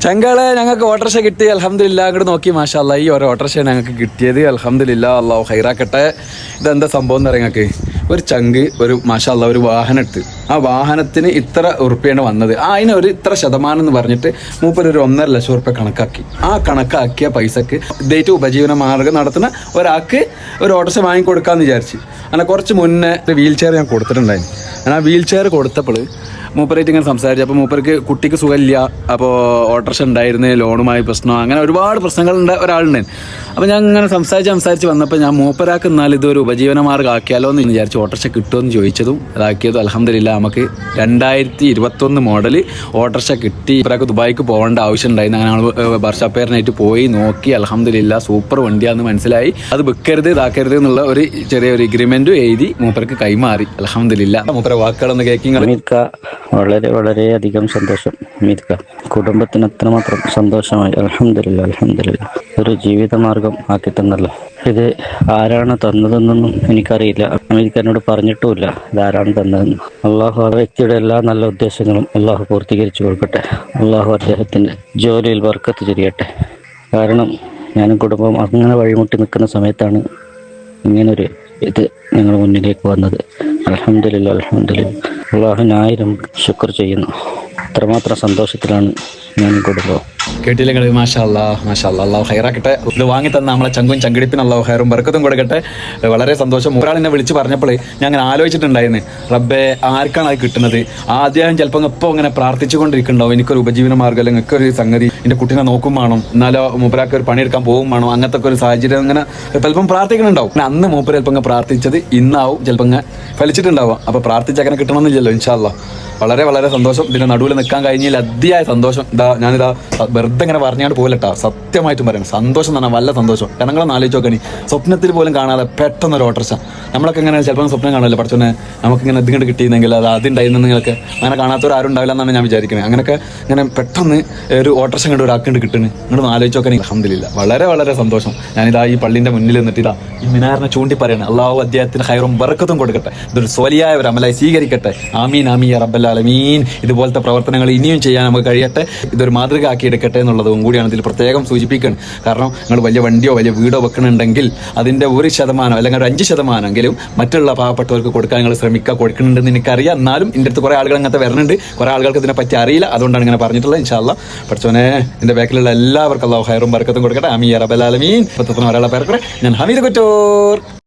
ചങ്കളെ ഞങ്ങൾക്ക് ഓട്ടോറിക്ഷ കിട്ടി അൽഹംദുലില്ലാ. അങ്ങോട്ട് നോക്കി മാഷാ അല്ലാ, ഈ ഒരു ഓട്ടോറിക്ഷ ഞങ്ങൾക്ക് കിട്ടിയത് അൽഹംദുലില്ലാ. അല്ലാഹു ഹൈറാക്കട്ടെ. ഇതെന്താ സംഭവം എന്ന് പറയാം, ഞങ്ങൾക്ക് ഒരു ചങ്ക് ഒരു മാഷാ അല്ലാ ഒരു വാഹനം എടുത്ത് ആ വാഹനത്തിന് ഇത്ര ഉറുപ്പ്യാണ് വന്നത്, അതിന് ഒരു ഇത്ര ശതമാനം എന്ന് പറഞ്ഞിട്ട് മൂപ്പര് ഒരു 1.5 ലക്ഷം ഉറുപ്പ്യ കണക്കാക്കി. ആ കണക്കാക്കിയ പൈസക്ക് ഇതായിട്ട് ഉപജീവന മാർഗം നടത്തുന്ന ഒരാൾക്ക് ഒരു ഓട്ടോറിക്ഷ വാങ്ങിക്കൊടുക്കാമെന്ന് വിചാരിച്ച്. അങ്ങനെ കുറച്ച് മുന്നേ വീൽ ചെയർ ഞാൻ കൊടുത്തിട്ടുണ്ടായിരുന്നു. ഞാൻ ആ വീൽ ചെയർ കൊടുത്തപ്പോൾ മൂപ്പരായിട്ട് ഇങ്ങനെ സംസാരിച്ചു. അപ്പോൾ മൂപ്പർക്ക് കുട്ടിക്ക് സുഖമില്ല, അപ്പോൾ ഓട്ടോറിക്ഷ ഉണ്ടായിരുന്നു, ലോണുമായി പ്രശ്നം, അങ്ങനെ ഒരുപാട് പ്രശ്നങ്ങളുണ്ട് ഒരാളുണ്ടായിരുന്നു. അപ്പോൾ ഞാൻ ഇങ്ങനെ സംസാരിച്ച് വന്നപ്പോൾ ഞാൻ മൂപ്പരാക്ക് എന്നാൽ ഇതൊരു ഉപജീവന മാർഗ്ഗം ആക്കിയാലോ എന്ന് വിചാരിച്ചു. ഓട്ടോറിക്ഷ കിട്ടുമെന്ന് ചോദിച്ചതും അതാക്കിയതും അൽഹംദുലില്ലാ നമുക്ക് 2021 മോഡൽ ഓട്ടോറിക്ഷ കിട്ടി. മൂപ്പരാക്ക് ദുബായിക്ക് പോകേണ്ട ആവശ്യം ഉണ്ടായിരുന്നു. അങ്ങനെ വർഷാപ്പേരനായിട്ട് പോയി നോക്കി അൽഹംദുലില്ലാ സൂപ്പർ വണ്ടിയാണെന്ന് മനസ്സിലായി. അത് വിൽക്കരുത് ഇതാക്കരുത് എന്നുള്ള ഒരു ചെറിയൊരു എഗ്രിമെൻറ്റും എഴുതി മൂപ്പർക്ക് കൈമാറി അൽഹംദുലില്ലാ. മൂപ്പരെ വാക്കുകളൊന്ന് കേൾക്കിങ്ങൾ. വളരെ വളരെയധികം സന്തോഷം അമീദ്ക്ക. കുടുംബത്തിന് അത്രമാത്രം സന്തോഷമായി. അൽഹംദുലില്ലാ അൽഹംദുലില്ലാ. ഒരു ജീവിതമാർഗം ആക്കി തന്നല്ലോ. ഇത് ആരാണ് തന്നതെന്നൊന്നും എനിക്കറിയില്ല. അമീദ്ക്ക എന്നോട് പറഞ്ഞിട്ടുമില്ല ഇതാരാണ് തന്നതെന്ന്. അള്ളാഹു ആ വ്യക്തിയുടെ എല്ലാ നല്ല ഉദ്ദേശങ്ങളും അള്ളാഹു പൂർത്തീകരിച്ചു കൊടുക്കട്ടെ. അള്ളാഹു അദ്ദേഹത്തിൻ്റെ ജോലിയിൽ ബർക്കത്ത് ചൊരിയട്ടെ. കാരണം ഞാനും കുടുംബം അങ്ങനെ വഴിമുട്ടി നിൽക്കുന്ന സമയത്താണ് ഇങ്ങനൊരു ഇത് ഞങ്ങൾ മുന്നിലേക്ക് വന്നത്. അൽഹംദുലില്ലാ അൽഹംദുലില്ലാ. അള്ളാഹുവിന് 1000 ശുക്ർ ചെയ്യുന്നു. അത്രമാത്രം സന്തോഷത്തിലാണ് ഞാനും കുടുംബവും. കേട്ടില്ല നിങ്ങൾ? മാഷാ അല്ലാ മാഷാ അല്ലാ. അള്ളാഹു ഹൈറാക്കട്ടെ. ഇത് വാങ്ങി തന്ന നമ്മളെ ചങ്കും ചങ്കിടിപ്പിന് അള്ളാഹു ഹൈറും ബർക്കത്തും കൊടുക്കട്ടെ. വളരെ സന്തോഷം. ഒരാൾ എന്നെ വിളിച്ച് പറഞ്ഞപ്പോൾ ഞാൻ അങ്ങനെ ആലോചിച്ചിട്ടുണ്ടായിരുന്നു, റബ്ബേ ആർക്കാണ് അത് കിട്ടുന്നത്? ആദ്യം ചിലപ്പോൾ ഇപ്പോൾ ഇങ്ങനെ പ്രാർത്ഥിച്ചുകൊണ്ടിരിക്കുന്നുണ്ടാവും, എനിക്കൊരു ഉപജീവന മാർഗ്ഗം അല്ലെങ്കിൽ എനിക്കൊരു സംഗതി, എൻ്റെ കുട്ടീനെ നോക്കും വേണം, എന്നാലോ മൂപ്പരാക്ക് ഒരു പണിയെടുക്കാൻ പോകും വേണം, അങ്ങനത്തെ ഒരു സാഹചര്യം അങ്ങനെ ചിലപ്പം പ്രാർത്ഥിക്കുന്നുണ്ടാവും. അന്ന് മൂപ്പര് ചിലപ്പോൾ ഇങ്ങനെ പ്രാർത്ഥിച്ചത് ഇന്നാവും ചിലപ്പോൾ ഇങ്ങനെ ഫലിച്ചിട്ടുണ്ടാവാം. അപ്പോൾ പ്രാർത്ഥിച്ച് അങ്ങനെ കിട്ടണമെന്നില്ലല്ലോ. ഇൻഷാ അല്ലാ വളരെ വളരെ സന്തോഷം. ഇതിൻ്റെ നടുവിൽ നിൽക്കാൻ കഴിഞ്ഞതിൽ അതിയായ സന്തോഷം. ഞാനിതാ വെറുതെ ഇങ്ങനെ പറഞ്ഞാണ്ട് പോലട്ടാ, സത്യമായിട്ടും പറയണം സന്തോഷം എന്ന് പറഞ്ഞാൽ വല്ല സന്തോഷം. ജനങ്ങളൊന്ന് ആലോചിച്ച് നോക്കണി, സ്വപ്നത്തിൽ പോലും കാണാതെ പെട്ടെന്നൊരു ഓട്ടോറിക്ഷ. നമ്മളൊക്കെ ഇങ്ങനെ ചിലപ്പോൾ സ്വപ്നം കാണുമല്ലോ, പഠിച്ചോനെ നമുക്കിങ്ങനെ ഇതിങ്ങോട്ട് കിട്ടിയിരുന്നെങ്കിൽ അത് അതുണ്ടായിരുന്നു. നിങ്ങൾക്ക് അങ്ങനെ കാണാത്തവരാരും ഉണ്ടാവില്ല എന്നാണ് ഞാൻ വിചാരിക്കുന്നത്. അങ്ങനെയൊക്കെ ഇങ്ങനെ പെട്ടെന്ന് ഒരു ഓട്ടോറിക്ഷ കണ്ട് ഒരാൾക്കുണ്ട് കിട്ടുന്നു. ഇങ്ങോട്ട് ആലോചിച്ച് നോക്കാൻ അൽഹംദുലില്ലാ വളരെ വളരെ സന്തോഷം. ഞാനിതാ ഈ പള്ളിൻ്റെ മുന്നിൽ നിന്നിട്ട് ഇതാ ഈ മിനാറിനെ ചൂണ്ടി പറയണം, അള്ളാഹു അദ്ദേഹത്തിന് ഹൈറും ബർക്കത്തും കൊടുക്കട്ടെ. ഇതൊരു സ്വലിയായ ഒരു അമലായി സ്വീകരിക്കട്ടെ. ആമീൻ ആമീൻ യാ റബ്ബൽ ആലമീൻ. ഇതുപോലത്തെ പ്രവർത്തനങ്ങൾ ഇനിയും ചെയ്യാൻ നമുക്ക് കഴിയട്ടെ. ഇതൊരു മാതൃക ആക്കി എടുക്കട്ടെ എന്നുള്ളതും കൂടിയാണ് ഇതിൽ പ്രത്യേകം സൂചിപ്പിക്കുന്നത്. കാരണം നിങ്ങൾ വലിയ വണ്ടിയോ വലിയ വീടോ വെക്കണമെന്നുണ്ടെങ്കിൽ അതിൻ്റെ 1% അല്ലെങ്കിൽ ഒരു 5% മറ്റുള്ള പാവപ്പെട്ടവർക്ക് കൊടുക്കാൻ നിങ്ങൾ ശ്രമിക്കുക. കൊടുക്കുന്നുണ്ടെന്ന് എനിക്കറിയാം. എന്നാലും എൻ്റെ അടുത്ത് കുറേ ആളുകൾ അങ്ങനത്തെ വരുന്നുണ്ട്. കുറേ ആളുകൾക്ക് ഇതിനെപ്പറ്റി അറിയില്ല. അതുകൊണ്ടാണ് ഇങ്ങനെ പറഞ്ഞിട്ടുള്ളത്. ഇൻഷാ അല്ലാ പഠിച്ചോനെ എൻ്റെ ബാക്കിലുള്ള എല്ലാവർക്കും അല്ലാഹു ഹൈറും ബർക്കത്തും കൊടുക്കട്ടെ. ആമീൻ യാ റബ്ബൽ ആലമീൻ. ഒരാളെ പേർക്കുറെ ഞാൻ ഹമീദ് കുറ്റൂർ.